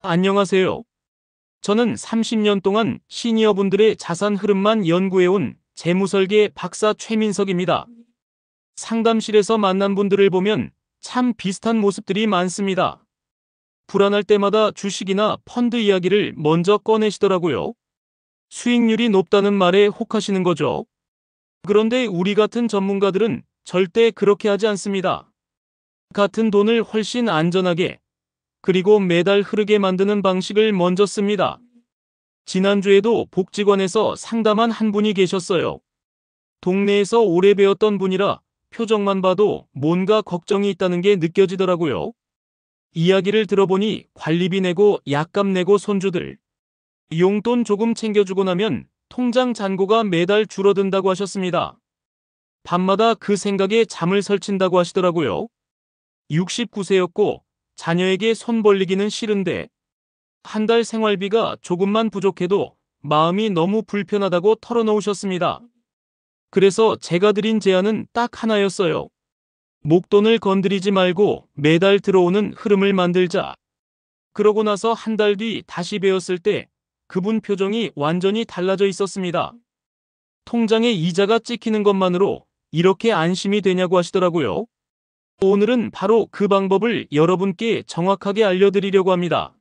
안녕하세요. 저는 30년 동안 시니어분들의 자산 흐름만 연구해온 재무설계 박사 최민석입니다. 상담실에서 만난 분들을 보면 참 비슷한 모습들이 많습니다. 불안할 때마다 주식이나 펀드 이야기를 먼저 꺼내시더라고요. 수익률이 높다는 말에 혹하시는 거죠. 그런데 우리 같은 전문가들은 절대 그렇게 하지 않습니다. 같은 돈을 훨씬 안전하게 그리고 매달 흐르게 만드는 방식을 먼저 씁니다. 지난주에도 복지관에서 상담한 한 분이 계셨어요. 동네에서 오래 배웠던 분이라 표정만 봐도 뭔가 걱정이 있다는 게 느껴지더라고요. 이야기를 들어보니 관리비 내고 약값 내고 손주들 용돈 조금 챙겨주고 나면 통장 잔고가 매달 줄어든다고 하셨습니다. 밤마다 그 생각에 잠을 설친다고 하시더라고요. 69세였고 자녀에게 손 벌리기는 싫은데 한 달 생활비가 조금만 부족해도 마음이 너무 불편하다고 털어놓으셨습니다. 그래서 제가 드린 제안은 딱 하나였어요. 목돈을 건드리지 말고 매달 들어오는 흐름을 만들자. 그러고 나서 한 달 뒤 다시 배웠을 때 그분 표정이 완전히 달라져 있었습니다. 통장에 이자가 찍히는 것만으로 이렇게 안심이 되냐고 하시더라고요. 오늘은 바로 그 방법을 여러분께 정확하게 알려드리려고 합니다.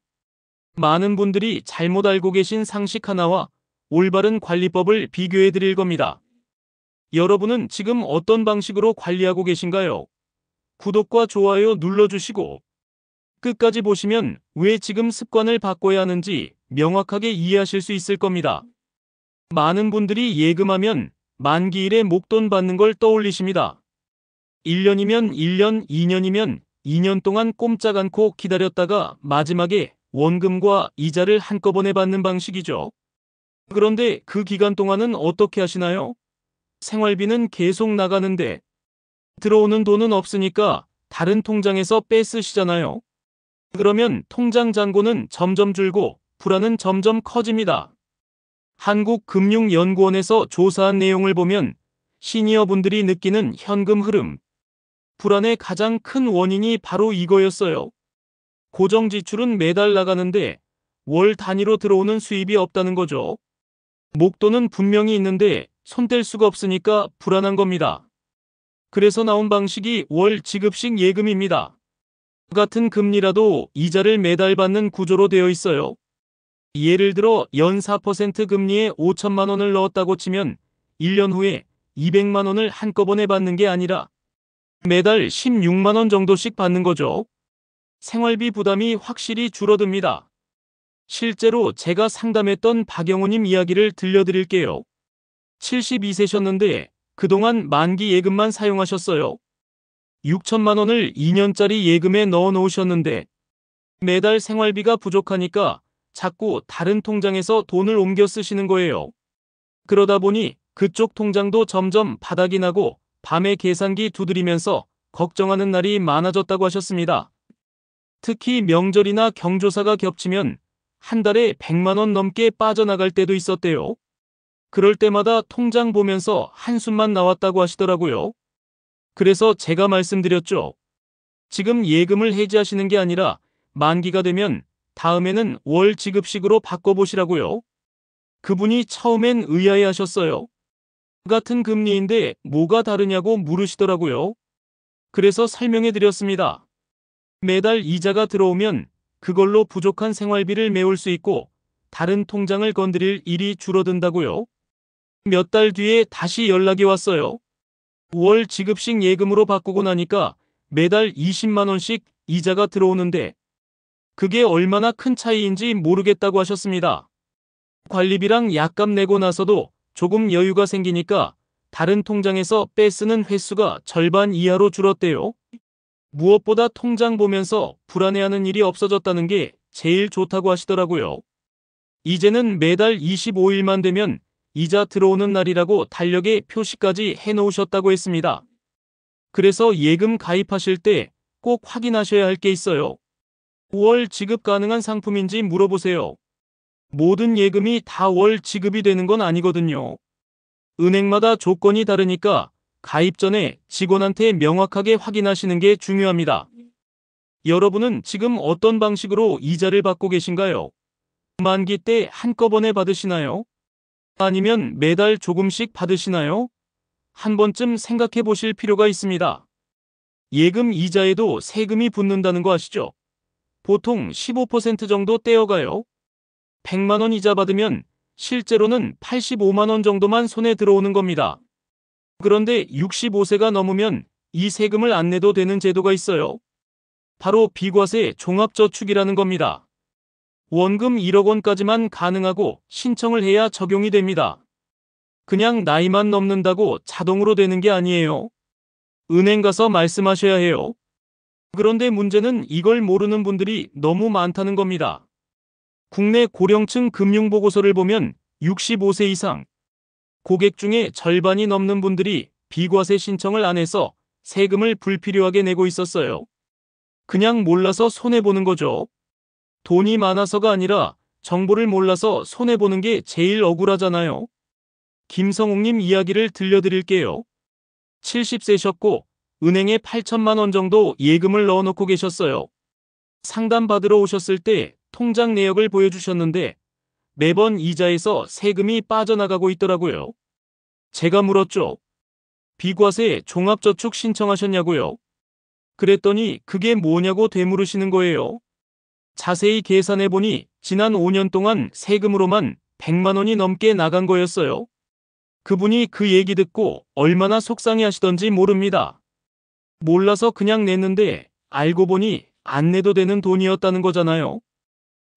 많은 분들이 잘못 알고 계신 상식 하나와 올바른 관리법을 비교해 드릴 겁니다. 여러분은 지금 어떤 방식으로 관리하고 계신가요? 구독과 좋아요 눌러주시고 끝까지 보시면 왜 지금 습관을 바꿔야 하는지 명확하게 이해하실 수 있을 겁니다. 많은 분들이 예금하면 만기일에 목돈 받는 걸 떠올리십니다. 1년이면 1년, 2년이면 2년 동안 꼼짝 않고 기다렸다가 마지막에 원금과 이자를 한꺼번에 받는 방식이죠. 그런데 그 기간 동안은 어떻게 하시나요? 생활비는 계속 나가는데 들어오는 돈은 없으니까 다른 통장에서 빼쓰시잖아요. 그러면 통장 잔고는 점점 줄고 불안은 점점 커집니다. 한국금융연구원에서 조사한 내용을 보면 시니어분들이 느끼는 현금 흐름, 불안의 가장 큰 원인이 바로 이거였어요. 고정 지출은 매달 나가는데 월 단위로 들어오는 수입이 없다는 거죠. 목돈은 분명히 있는데 손뗄 수가 없으니까 불안한 겁니다. 그래서 나온 방식이 월 지급식 예금입니다. 같은 금리라도 이자를 매달 받는 구조로 되어 있어요. 예를 들어 연 4% 금리에 5천만 원을 넣었다고 치면 1년 후에 200만 원을 한꺼번에 받는 게 아니라 매달 16만 원 정도씩 받는 거죠. 생활비 부담이 확실히 줄어듭니다. 실제로 제가 상담했던 박영호님 이야기를 들려드릴게요. 72세셨는데 그동안 만기 예금만 사용하셨어요. 6천만 원을 2년짜리 예금에 넣어 놓으셨는데 매달 생활비가 부족하니까 자꾸 다른 통장에서 돈을 옮겨 쓰시는 거예요. 그러다 보니 그쪽 통장도 점점 바닥이 나고 밤에 계산기 두드리면서 걱정하는 날이 많아졌다고 하셨습니다. 특히 명절이나 경조사가 겹치면 한 달에 100만 원 넘게 빠져나갈 때도 있었대요. 그럴 때마다 통장 보면서 한숨만 나왔다고 하시더라고요. 그래서 제가 말씀드렸죠. 지금 예금을 해지하시는 게 아니라 만기가 되면 다음에는 월 지급식으로 바꿔보시라고요. 그분이 처음엔 의아해 하셨어요. 같은 금리인데 뭐가 다르냐고 물으시더라고요. 그래서 설명해 드렸습니다. 매달 이자가 들어오면 그걸로 부족한 생활비를 메울 수 있고 다른 통장을 건드릴 일이 줄어든다고요. 몇 달 뒤에 다시 연락이 왔어요. 월 지급식 예금으로 바꾸고 나니까 매달 20만 원씩 이자가 들어오는데 그게 얼마나 큰 차이인지 모르겠다고 하셨습니다. 관리비랑 약값 내고 나서도 조금 여유가 생기니까 다른 통장에서 빼쓰는 횟수가 절반 이하로 줄었대요. 무엇보다 통장 보면서 불안해하는 일이 없어졌다는 게 제일 좋다고 하시더라고요. 이제는 매달 25일만 되면 이자 들어오는 날이라고 달력에 표시까지 해놓으셨다고 했습니다. 그래서 예금 가입하실 때 꼭 확인하셔야 할 게 있어요. 5월 지급 가능한 상품인지 물어보세요. 모든 예금이 다 월 지급이 되는 건 아니거든요. 은행마다 조건이 다르니까 가입 전에 직원한테 명확하게 확인하시는 게 중요합니다. 여러분은 지금 어떤 방식으로 이자를 받고 계신가요? 만기 때 한꺼번에 받으시나요? 아니면 매달 조금씩 받으시나요? 한 번쯤 생각해 보실 필요가 있습니다. 예금 이자에도 세금이 붙는다는 거 아시죠? 보통 15% 정도 떼어가요. 100만 원 이자 받으면 실제로는 85만 원 정도만 손에 들어오는 겁니다. 그런데 65세가 넘으면 이 세금을 안 내도 되는 제도가 있어요. 바로 비과세 종합저축이라는 겁니다. 원금 1억 원까지만 가능하고 신청을 해야 적용이 됩니다. 그냥 나이만 넘는다고 자동으로 되는 게 아니에요. 은행 가서 말씀하셔야 해요. 그런데 문제는 이걸 모르는 분들이 너무 많다는 겁니다. 국내 고령층 금융보고서를 보면 65세 이상 고객 중에 절반이 넘는 분들이 비과세 신청을 안 해서 세금을 불필요하게 내고 있었어요. 그냥 몰라서 손해보는 거죠. 돈이 많아서가 아니라 정보를 몰라서 손해보는 게 제일 억울하잖아요. 김성욱님 이야기를 들려드릴게요. 70세셨고 은행에 8천만 원 정도 예금을 넣어놓고 계셨어요. 상담받으러 오셨을 때 통장 내역을 보여주셨는데 매번 이자에서 세금이 빠져나가고 있더라고요. 제가 물었죠. 비과세 종합저축 신청하셨냐고요? 그랬더니 그게 뭐냐고 되물으시는 거예요. 자세히 계산해보니 지난 5년 동안 세금으로만 100만 원이 넘게 나간 거였어요. 그분이 그 얘기 듣고 얼마나 속상해 하시던지 모릅니다. 몰라서 그냥 냈는데 알고 보니 안 내도 되는 돈이었다는 거잖아요.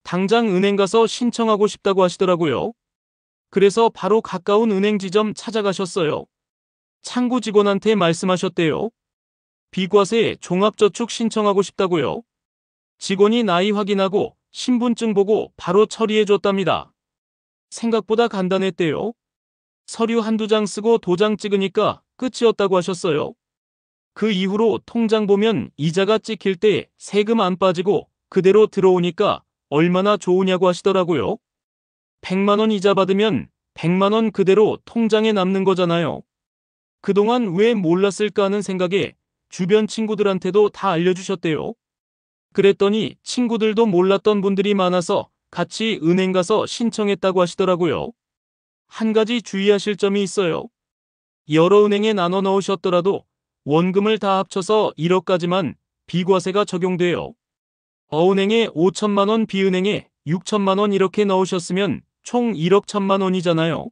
당장 은행 가서 신청하고 싶다고 하시더라고요. 그래서 바로 가까운 은행 지점 찾아가셨어요. 창구 직원한테 말씀하셨대요. 비과세 종합저축 신청하고 싶다고요. 직원이 나이 확인하고 신분증 보고 바로 처리해줬답니다. 생각보다 간단했대요. 서류 한두 장 쓰고 도장 찍으니까 끝이었다고 하셨어요. 그 이후로 통장 보면 이자가 찍힐 때 세금 안 빠지고 그대로 들어오니까 얼마나 좋으냐고 하시더라고요. 100만 원 이자 받으면 100만 원 그대로 통장에 남는 거잖아요. 그동안 왜 몰랐을까 하는 생각에 주변 친구들한테도 다 알려주셨대요. 그랬더니 친구들도 몰랐던 분들이 많아서 같이 은행 가서 신청했다고 하시더라고요. 한 가지 주의하실 점이 있어요. 여러 은행에 나눠 넣으셨더라도 원금을 다 합쳐서 1억까지만 비과세가 적용돼요. 어은행에 5천만 원, 비은행에 6천만 원 이렇게 넣으셨으면 총 1억 1천만 원이잖아요.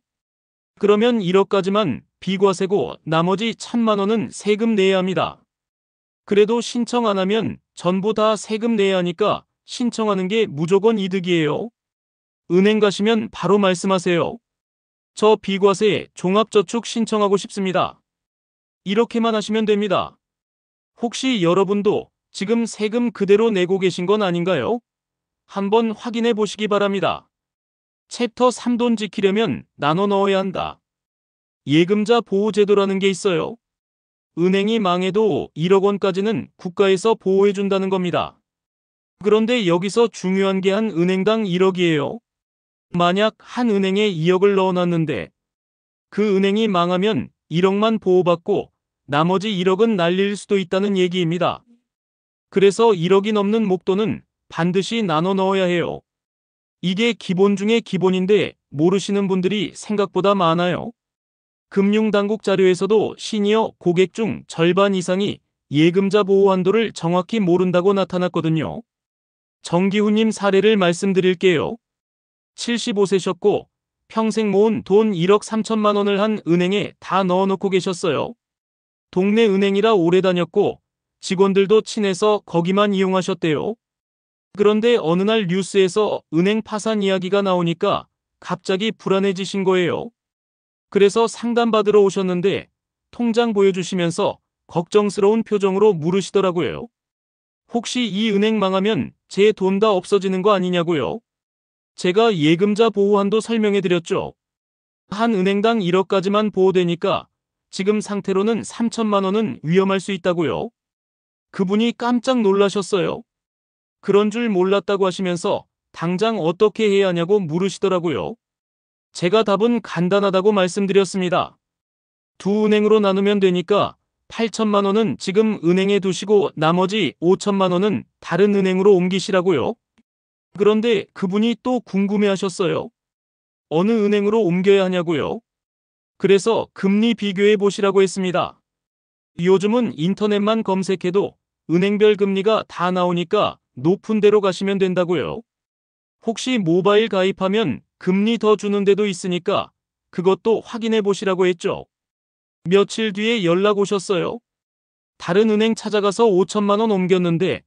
그러면 1억까지만 비과세고 나머지 1천만 원은 세금 내야 합니다. 그래도 신청 안 하면 전부 다 세금 내야 하니까 신청하는 게 무조건 이득이에요. 은행 가시면 바로 말씀하세요. 저 비과세 종합저축 신청하고 싶습니다. 이렇게만 하시면 됩니다. 혹시 여러분도 지금 세금 그대로 내고 계신 건 아닌가요? 한번 확인해 보시기 바랍니다. 챕터 3 돈 지키려면 나눠 넣어야 한다. 예금자 보호제도라는 게 있어요. 은행이 망해도 1억 원까지는 국가에서 보호해 준다는 겁니다. 그런데 여기서 중요한 게 한 은행당 1억이에요. 만약 한 은행에 2억을 넣어놨는데 그 은행이 망하면 1억만 보호받고 나머지 1억은 날릴 수도 있다는 얘기입니다. 그래서 1억이 넘는 목돈은 반드시 나눠 넣어야 해요. 이게 기본 중에 기본인데 모르시는 분들이 생각보다 많아요. 금융당국 자료에서도 시니어 고객 중 절반 이상이 예금자 보호 한도를 정확히 모른다고 나타났거든요. 정기훈님 사례를 말씀드릴게요. 75세셨고 평생 모은 돈 1억 3천만 원을 한 은행에 다 넣어놓고 계셨어요. 동네 은행이라 오래 다녔고 직원들도 친해서 거기만 이용하셨대요. 그런데 어느 날 뉴스에서 은행 파산 이야기가 나오니까 갑자기 불안해지신 거예요. 그래서 상담받으러 오셨는데 통장 보여주시면서 걱정스러운 표정으로 물으시더라고요. 혹시 이 은행 망하면 제 돈 다 없어지는 거 아니냐고요? 제가 예금자 보호한도 설명해드렸죠. 한 은행당 1억까지만 보호되니까 지금 상태로는 3천만 원은 위험할 수 있다고요. 그분이 깜짝 놀라셨어요. 그런 줄 몰랐다고 하시면서 당장 어떻게 해야 하냐고 물으시더라고요. 제가 답은 간단하다고 말씀드렸습니다. 두 은행으로 나누면 되니까 8천만 원은 지금 은행에 두시고 나머지 5천만 원은 다른 은행으로 옮기시라고요. 그런데 그분이 또 궁금해하셨어요. 어느 은행으로 옮겨야 하냐고요. 그래서 금리 비교해 보시라고 했습니다. 요즘은 인터넷만 검색해도 은행별 금리가 다 나오니까 높은 데로 가시면 된다고요. 혹시 모바일 가입하면 금리 더 주는 데도 있으니까 그것도 확인해 보시라고 했죠. 며칠 뒤에 연락 오셨어요. 다른 은행 찾아가서 5천만 원 옮겼는데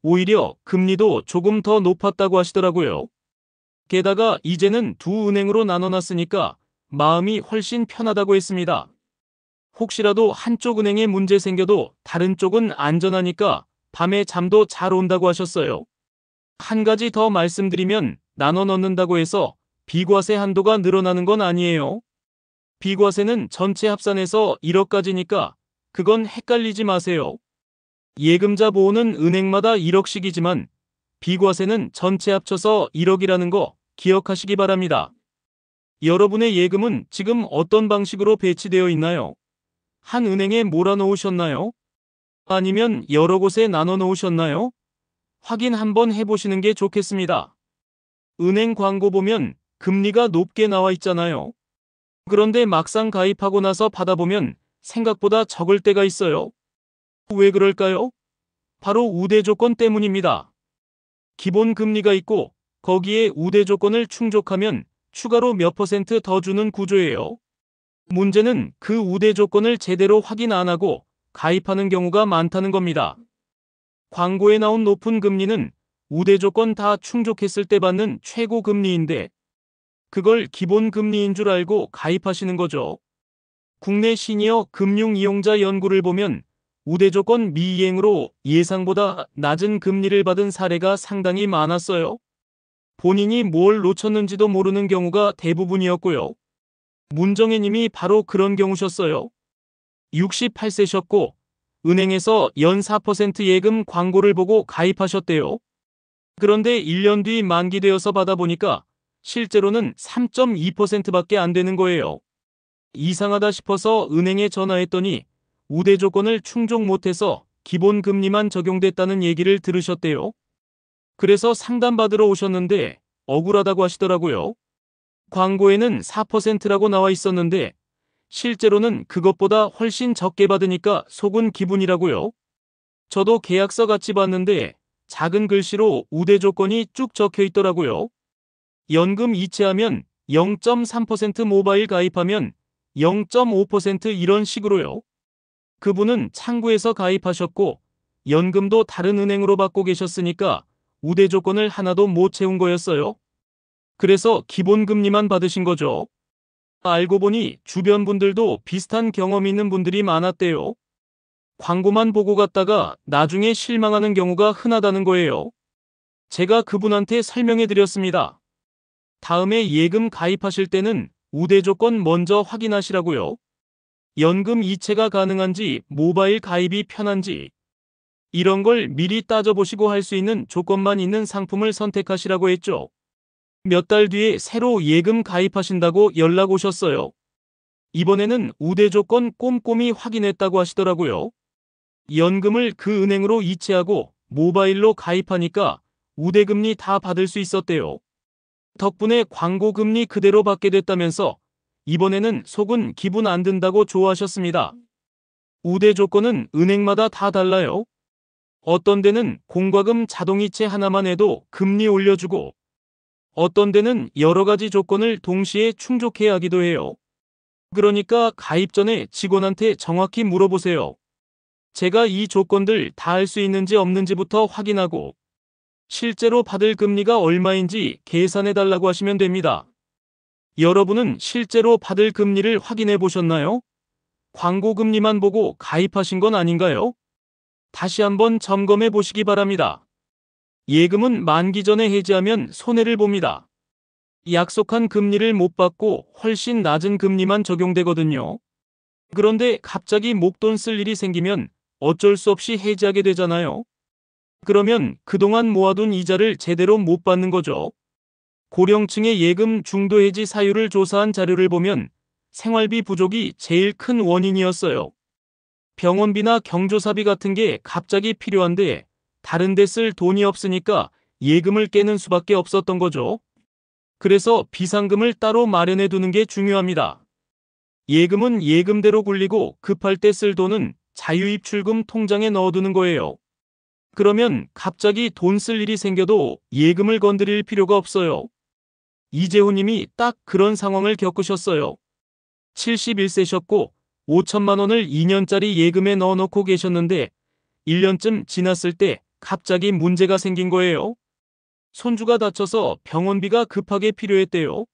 오히려 금리도 조금 더 높았다고 하시더라고요. 게다가 이제는 두 은행으로 나눠놨으니까 마음이 훨씬 편하다고 했습니다. 혹시라도 한쪽 은행에 문제 생겨도 다른 쪽은 안전하니까 밤에 잠도 잘 온다고 하셨어요. 한 가지 더 말씀드리면 나눠 넣는다고 해서 비과세 한도가 늘어나는 건 아니에요. 비과세는 전체 합산해서 1억까지니까 그건 헷갈리지 마세요. 예금자 보호는 은행마다 1억씩이지만 비과세는 전체 합쳐서 1억이라는 거 기억하시기 바랍니다. 여러분의 예금은 지금 어떤 방식으로 배치되어 있나요? 한 은행에 몰아놓으셨나요? 아니면 여러 곳에 나눠 놓으셨나요? 확인 한번 해보시는 게 좋겠습니다. 은행 광고 보면 금리가 높게 나와 있잖아요. 그런데 막상 가입하고 나서 받아보면 생각보다 적을 때가 있어요. 왜 그럴까요? 바로 우대 조건 때문입니다. 기본 금리가 있고 거기에 우대 조건을 충족하면 추가로 몇 퍼센트 더 주는 구조예요. 문제는 그 우대 조건을 제대로 확인 안 하고 가입하는 경우가 많다는 겁니다. 광고에 나온 높은 금리는 우대 조건 다 충족했을 때 받는 최고 금리인데 그걸 기본 금리인 줄 알고 가입하시는 거죠. 국내 시니어 금융 이용자 연구를 보면 우대 조건 미이행으로 예상보다 낮은 금리를 받은 사례가 상당히 많았어요. 본인이 뭘 놓쳤는지도 모르는 경우가 대부분이었고요. 문정혜 님이 바로 그런 경우셨어요. 68세셨고 은행에서 연 4% 예금 광고를 보고 가입하셨대요. 그런데 1년 뒤 만기되어서 받아보니까 실제로는 3.2%밖에 안 되는 거예요. 이상하다 싶어서 은행에 전화했더니 우대 조건을 충족 못해서 기본 금리만 적용됐다는 얘기를 들으셨대요. 그래서 상담받으러 오셨는데 억울하다고 하시더라고요. 광고에는 4%라고 나와 있었는데 실제로는 그것보다 훨씬 적게 받으니까 속은 기분이라고요. 저도 계약서 같이 봤는데 작은 글씨로 우대 조건이 쭉 적혀 있더라고요. 연금 이체하면 0.3%, 모바일 가입하면 0.5% 이런 식으로요. 그분은 창구에서 가입하셨고 연금도 다른 은행으로 받고 계셨으니까 우대 조건을 하나도 못 채운 거였어요. 그래서 기본 금리만 받으신 거죠. 알고 보니 주변 분들도 비슷한 경험 있는 분들이 많았대요. 광고만 보고 갔다가 나중에 실망하는 경우가 흔하다는 거예요. 제가 그분한테 설명해 드렸습니다. 다음에 예금 가입하실 때는 우대 조건 먼저 확인하시라고요. 연금 이체가 가능한지, 모바일 가입이 편한지 이런 걸 미리 따져보시고 할 수 있는 조건만 있는 상품을 선택하시라고 했죠. 몇 달 뒤에 새로 예금 가입하신다고 연락 오셨어요. 이번에는 우대 조건 꼼꼼히 확인했다고 하시더라고요. 연금을 그 은행으로 이체하고 모바일로 가입하니까 우대금리 다 받을 수 있었대요. 덕분에 광고 금리 그대로 받게 됐다면서 이번에는 속은 기분 안 든다고 좋아하셨습니다. 우대 조건은 은행마다 다 달라요. 어떤 데는 공과금 자동이체 하나만 해도 금리 올려주고 어떤 데는 여러 가지 조건을 동시에 충족해야 하기도 해요. 그러니까 가입 전에 직원한테 정확히 물어보세요. 제가 이 조건들 다 할 수 있는지 없는지부터 확인하고 실제로 받을 금리가 얼마인지 계산해 달라고 하시면 됩니다. 여러분은 실제로 받을 금리를 확인해 보셨나요? 광고 금리만 보고 가입하신 건 아닌가요? 다시 한번 점검해 보시기 바랍니다. 예금은 만기 전에 해지하면 손해를 봅니다. 약속한 금리를 못 받고 훨씬 낮은 금리만 적용되거든요. 그런데 갑자기 목돈 쓸 일이 생기면 어쩔 수 없이 해지하게 되잖아요. 그러면 그동안 모아둔 이자를 제대로 못 받는 거죠. 고령층의 예금 중도 해지 사유를 조사한 자료를 보면 생활비 부족이 제일 큰 원인이었어요. 병원비나 경조사비 같은 게 갑자기 필요한데 다른 데 쓸 돈이 없으니까 예금을 깨는 수밖에 없었던 거죠. 그래서 비상금을 따로 마련해 두는 게 중요합니다. 예금은 예금대로 굴리고 급할 때 쓸 돈은 자유입출금 통장에 넣어두는 거예요. 그러면 갑자기 돈 쓸 일이 생겨도 예금을 건드릴 필요가 없어요. 이재호님이 딱 그런 상황을 겪으셨어요. 71세셨고 5천만 원을 2년짜리 예금에 넣어놓고 계셨는데 1년쯤 지났을 때 갑자기 문제가 생긴 거예요. 손주가 다쳐서 병원비가 급하게 필요했대요.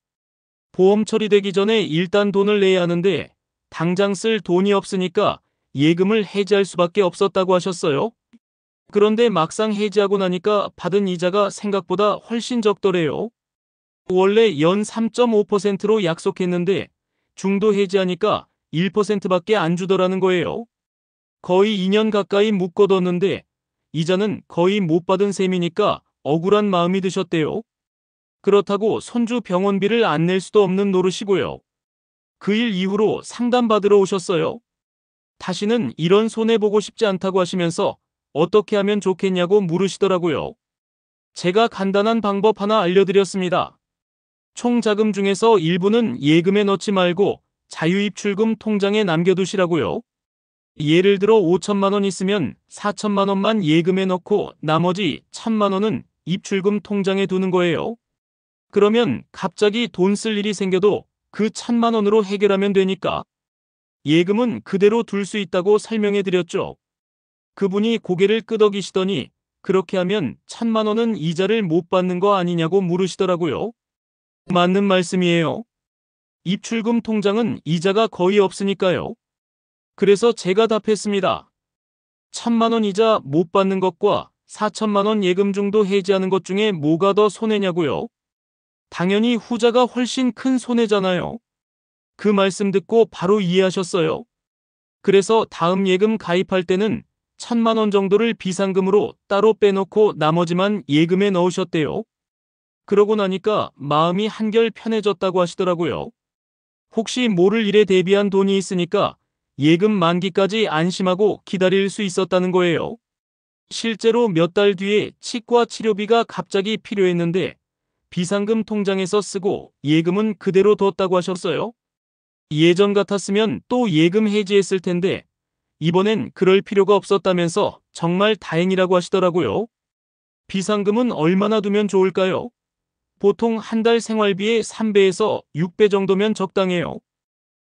보험 처리되기 전에 일단 돈을 내야 하는데 당장 쓸 돈이 없으니까 예금을 해지할 수밖에 없었다고 하셨어요. 그런데 막상 해지하고 나니까 받은 이자가 생각보다 훨씬 적더래요. 원래 연 3.5%로 약속했는데 중도 해지하니까 1%밖에 안 주더라는 거예요. 거의 2년 가까이 묶어뒀는데 이자는 거의 못 받은 셈이니까 억울한 마음이 드셨대요. 그렇다고 손주 병원비를 안 낼 수도 없는 노릇이고요. 그 일 이후로 상담받으러 오셨어요. 다시는 이런 손해보고 싶지 않다고 하시면서 어떻게 하면 좋겠냐고 물으시더라고요. 제가 간단한 방법 하나 알려드렸습니다. 총 자금 중에서 일부는 예금에 넣지 말고 자유입출금 통장에 남겨두시라고요. 예를 들어 5천만 원 있으면 4천만 원만 예금에 넣고 나머지 1,000만 원은 입출금 통장에 두는 거예요. 그러면 갑자기 돈 쓸 일이 생겨도 그 1,000만 원으로 해결하면 되니까. 예금은 그대로 둘 수 있다고 설명해 드렸죠. 그분이 고개를 끄덕이시더니 그렇게 하면 1,000만 원은 이자를 못 받는 거 아니냐고 물으시더라고요. 맞는 말씀이에요. 입출금 통장은 이자가 거의 없으니까요. 그래서 제가 답했습니다. 1,000만 원 이자 못 받는 것과 4천만 원 예금 중도 해지하는 것 중에 뭐가 더 손해냐고요? 당연히 후자가 훨씬 큰 손해잖아요. 그 말씀 듣고 바로 이해하셨어요. 그래서 다음 예금 가입할 때는 1,000만 원 정도를 비상금으로 따로 빼놓고 나머지만 예금에 넣으셨대요. 그러고 나니까 마음이 한결 편해졌다고 하시더라고요. 혹시 모를 일에 대비한 돈이 있으니까 예금 만기까지 안심하고 기다릴 수 있었다는 거예요. 실제로 몇 달 뒤에 치과 치료비가 갑자기 필요했는데 비상금 통장에서 쓰고 예금은 그대로 뒀다고 하셨어요. 예전 같았으면 또 예금 해지했을 텐데 이번엔 그럴 필요가 없었다면서 정말 다행이라고 하시더라고요. 비상금은 얼마나 두면 좋을까요? 보통 한 달 생활비의 3배에서 6배 정도면 적당해요.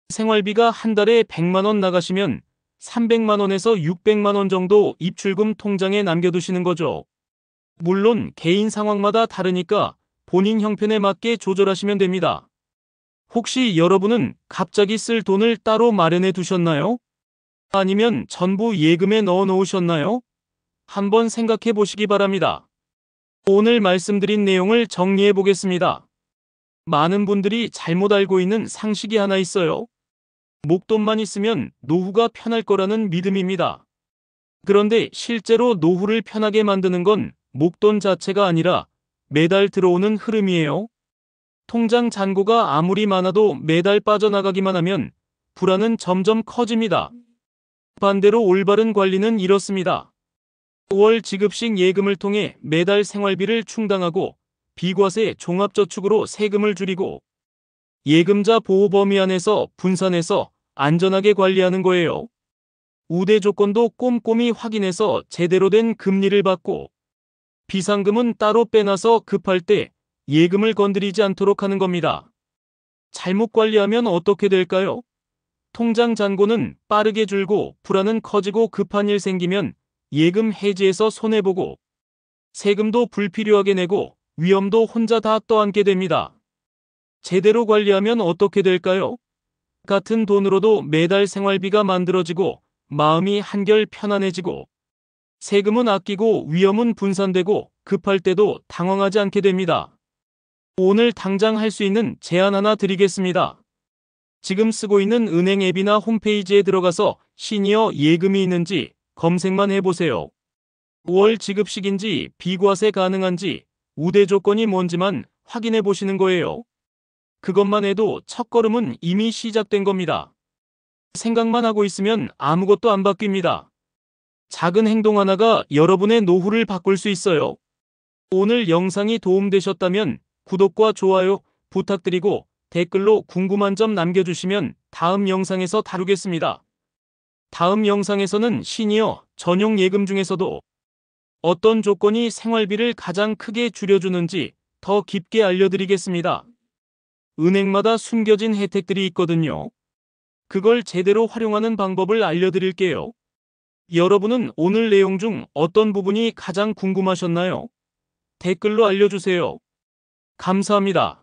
생활비가 한 달에 100만 원 나가시면 300만 원에서 600만 원 정도 입출금 통장에 남겨두시는 거죠. 물론 개인 상황마다 다르니까 본인 형편에 맞게 조절하시면 됩니다. 혹시 여러분은 갑자기 쓸 돈을 따로 마련해 두셨나요? 아니면 전부 예금에 넣어 놓으셨나요? 한번 생각해 보시기 바랍니다. 오늘 말씀드린 내용을 정리해 보겠습니다. 많은 분들이 잘못 알고 있는 상식이 하나 있어요. 목돈만 있으면 노후가 편할 거라는 믿음입니다. 그런데 실제로 노후를 편하게 만드는 건 목돈 자체가 아니라 매달 들어오는 흐름이에요. 통장 잔고가 아무리 많아도 매달 빠져나가기만 하면 불안은 점점 커집니다. 반대로 올바른 관리는 이렇습니다. 5월 지급식 예금을 통해 매달 생활비를 충당하고 비과세 종합저축으로 세금을 줄이고 예금자 보호 범위 안에서 분산해서 안전하게 관리하는 거예요. 우대 조건도 꼼꼼히 확인해서 제대로 된 금리를 받고 비상금은 따로 빼놔서 급할 때 예금을 건드리지 않도록 하는 겁니다. 잘못 관리하면 어떻게 될까요? 통장 잔고는 빠르게 줄고 불안은 커지고 급한 일 생기면 예금 해지에서 손해보고 세금도 불필요하게 내고 위험도 혼자 다 떠안게 됩니다. 제대로 관리하면 어떻게 될까요? 같은 돈으로도 매달 생활비가 만들어지고 마음이 한결 편안해지고 세금은 아끼고 위험은 분산되고 급할 때도 당황하지 않게 됩니다. 오늘 당장 할 수 있는 제안 하나 드리겠습니다. 지금 쓰고 있는 은행 앱이나 홈페이지에 들어가서 시니어 예금이 있는지 검색만 해보세요. 5월 지급식인지 비과세 가능한지 우대 조건이 뭔지만 확인해 보시는 거예요. 그것만 해도 첫걸음은 이미 시작된 겁니다. 생각만 하고 있으면 아무것도 안 바뀝니다. 작은 행동 하나가 여러분의 노후를 바꿀 수 있어요. 오늘 영상이 도움되셨다면 구독과 좋아요 부탁드리고 댓글로 궁금한 점 남겨주시면 다음 영상에서 다루겠습니다. 다음 영상에서는 시니어 전용 예금 중에서도 어떤 조건이 생활비를 가장 크게 줄여주는지 더 깊게 알려드리겠습니다. 은행마다 숨겨진 혜택들이 있거든요. 그걸 제대로 활용하는 방법을 알려드릴게요. 여러분은 오늘 내용 중 어떤 부분이 가장 궁금하셨나요? 댓글로 알려주세요. 감사합니다.